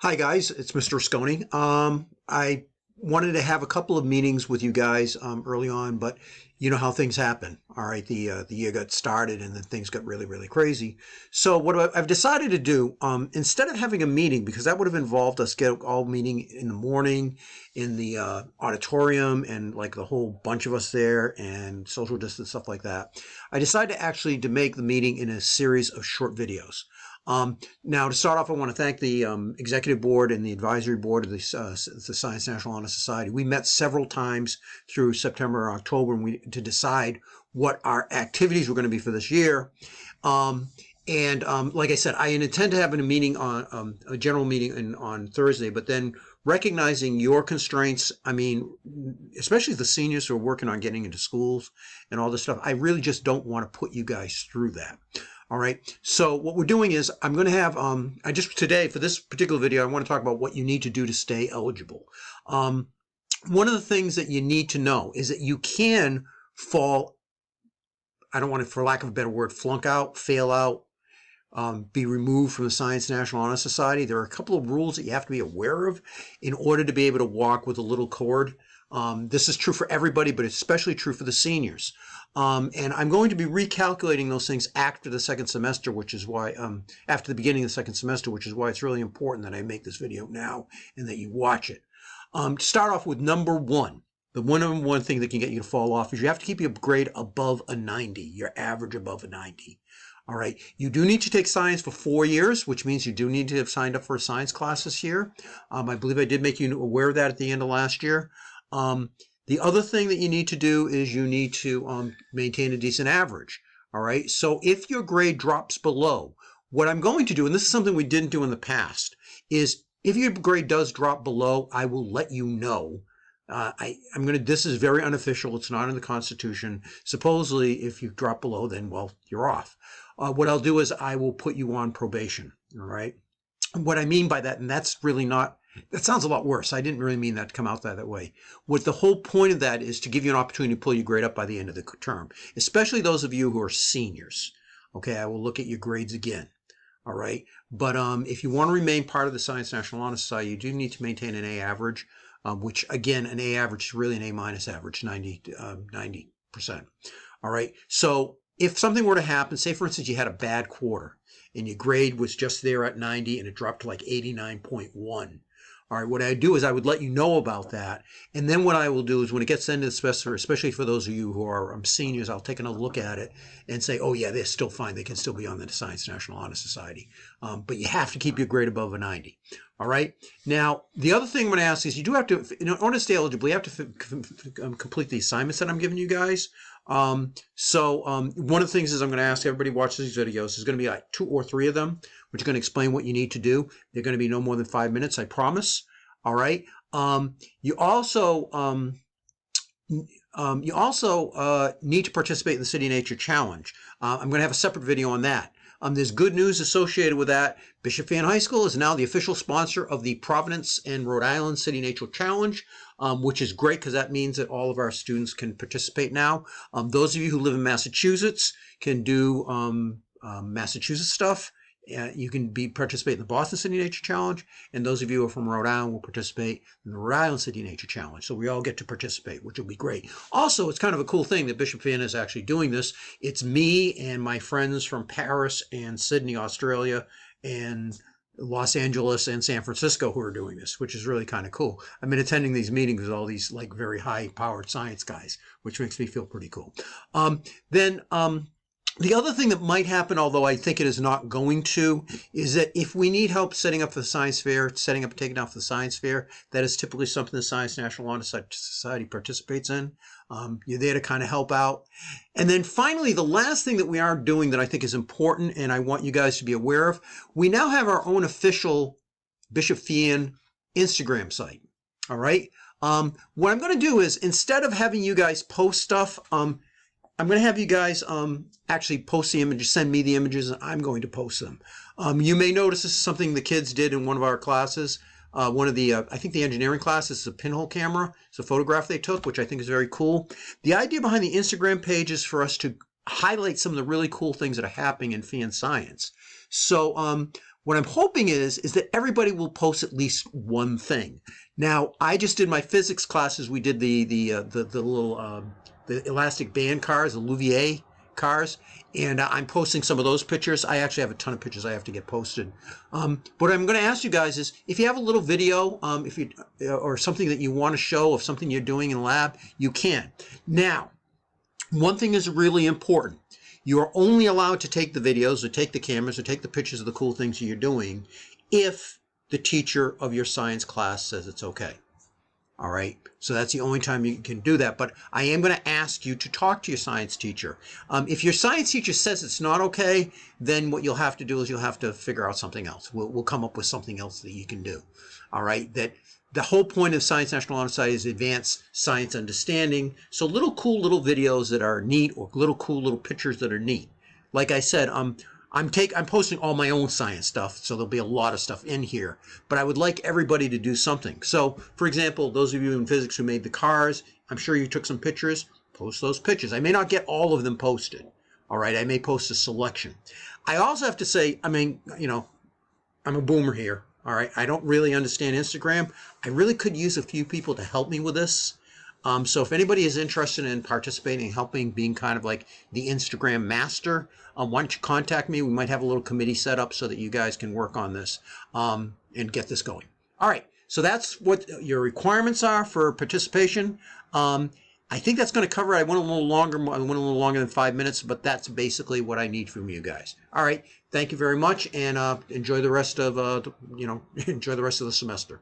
Hi guys, it's Mr. Sconey. I wanted to have a couple of meetings with you guys early on, but you know how things happen. All right, the year got started and then things got really crazy. So what I've decided to do, instead of having a meeting, because that would have involved us get all meeting in the morning in the auditorium and like the whole bunch of us there and social distance stuff like that, I decided to make the meeting in a series of short videos. Now, to start off, I want to thank the executive board and the advisory board of the Science National Honor Society. We met several times through September or October to decide what our activities were going to be for this year. Like I said, I intend to have a meeting on a general meeting on Thursday, but then recognizing your constraints, I mean, especially the seniors who are working on getting into schools and all this stuff, I really just don't want to put you guys through that. All right. So what we're doing is I'm going to have, today for this particular video, I want to talk about what you need to do to stay eligible. One of the things that you need to know is that you can fall, I don't want to, for lack of a better word, flunk out, fail out, be removed from the Science National Honor Society. There are a couple of rules that you have to be aware of in order to be able to walk with a little cord. This is true for everybody, but it's especially true for the seniors. And I'm going to be recalculating those things after the second semester, which is why, after the beginning of the second semester, which is why it's really important that I make this video now and that you watch it. To start off with number one, the number one thing that can get you to fall off is you have to keep your grade above a 90, your average above a 90. All right. You do need to take science for 4 years, which means you do need to have signed up for a science class this year. I believe I did make you aware of that at the end of last year. The other thing that you need to do is you need to maintain a decent average. All right. So if your grade drops below, what I'm going to do, and this is something we didn't do in the past, is if your grade does drop below, I will let you know. This is very unofficial. It's not in the Constitution. Supposedly, if you drop below, then, well, you're off. What I'll do is I will put you on probation. All right. What I mean by that, and that's really not, that sounds a lot worse. I didn't really mean that to come out that way. What the whole point of that is to give you an opportunity to pull your grade up by the end of the term, especially those of you who are seniors. Okay, I will look at your grades again. All right. But if you want to remain part of the Science National Honor Society, you do need to maintain an A average, which again, an A average is really an A minus average, 90%. All right. So if something were to happen, say for instance, you had a bad quarter and your grade was just there at 90 and it dropped to like 89.1. All right, what I do is I would let you know about that. And then what I will do is when it gets into the semester, especially for those of you who are seniors, I'll take another look at it and say, oh yeah, they're still fine. They can still be on the Science National Honor Society. But you have to keep your grade above a 90. All right. Now, the other thing I'm going to ask is you do have to, in order to stay eligible, you have to complete the assignments that I'm giving you guys. One of the things is I'm going to ask everybody watch these videos. There's going to be like 2 or 3 of them, which are going to explain what you need to do. They're going to be no more than 5 minutes, I promise. All right. You also need to participate in the City Nature Challenge. I'm going to have a separate video on that. There's good news associated with that. Bishop Fan High School is now the official sponsor of the Providence and Rhode Island City Nature Challenge, which is great because that means that all of our students can participate now. Those of you who live in Massachusetts can do Massachusetts stuff. You can participate in the Boston City Nature Challenge, and those of you who are from Rhode Island will participate in the Rhode Island City Nature Challenge. So we all get to participate, which will be great. Also, it's kind of a cool thing that Bishop Fan is actually doing this. It's me and my friends from Paris and Sydney, Australia, and Los Angeles and San Francisco who are doing this, which is really kind of cool. I've been attending these meetings with all these like very high-powered science guys, which makes me feel pretty cool. The other thing that might happen, although I think it is not going to, is that if we need help setting up for the science fair, setting up and taking off the science fair, that is typically something the Science National Honor Society participates in. You're there to kind of help out. And then finally, the last thing that we are doing that I think is important and I want you guys to be aware of, we now have our own official Bishop Fan Instagram site. All right. What I'm going to do is instead of having you guys post stuff, I'm going to have you guys actually post the images, send me the images, and I'm going to post them. You may notice this is something the kids did in one of our classes. One of the, I think the engineering class, this is a pinhole camera. It's a photograph they took, which I think is very cool. The idea behind the Instagram page is for us to highlight some of the really cool things that are happening in fan science. So what I'm hoping is that everybody will post at least one thing. Now, I just did my physics classes. We did the little the elastic band cars, the Louvier cars, and I'm posting some of those pictures. I actually have a ton of pictures I have to get posted. What I'm going to ask you guys is, if you have a little video, if you or something that you want to show of something you're doing in lab, you can. Now, one thing is really important. You are only allowed to take the videos or take the cameras or take the pictures of the cool things you're doing if the teacher of your science class says it's okay. All right. So that's the only time you can do that. But I am going to ask you to talk to your science teacher. If your science teacher says it's not okay, then what you'll have to do is you'll have to figure out something else. We'll come up with something else that you can do. All right. That the whole point of Science National Honor Society is advanced science understanding. So little cool little videos that are neat, or little cool little pictures that are neat. Like I said, I'm posting all my own science stuff, so there'll be a lot of stuff in here. But I would like everybody to do something. So, for example, those of you in physics who made the cars, I'm sure you took some pictures. Post those pictures. I may not get all of them posted. All right, I may post a selection. I also have to say, I mean, I'm a boomer here. All right, I don't really understand Instagram. I really could use a few people to help me with this. So if anybody is interested in participating, helping, being kind of like the Instagram master, why don't you contact me? We might have a little committee set up so that you guys can work on this and get this going. All right, so that's what your requirements are for participation. I think that's going to cover it. I went a little longer than 5 minutes, but that's basically what I need from you guys. All right, thank you very much, and enjoy the rest of enjoy the rest of the semester.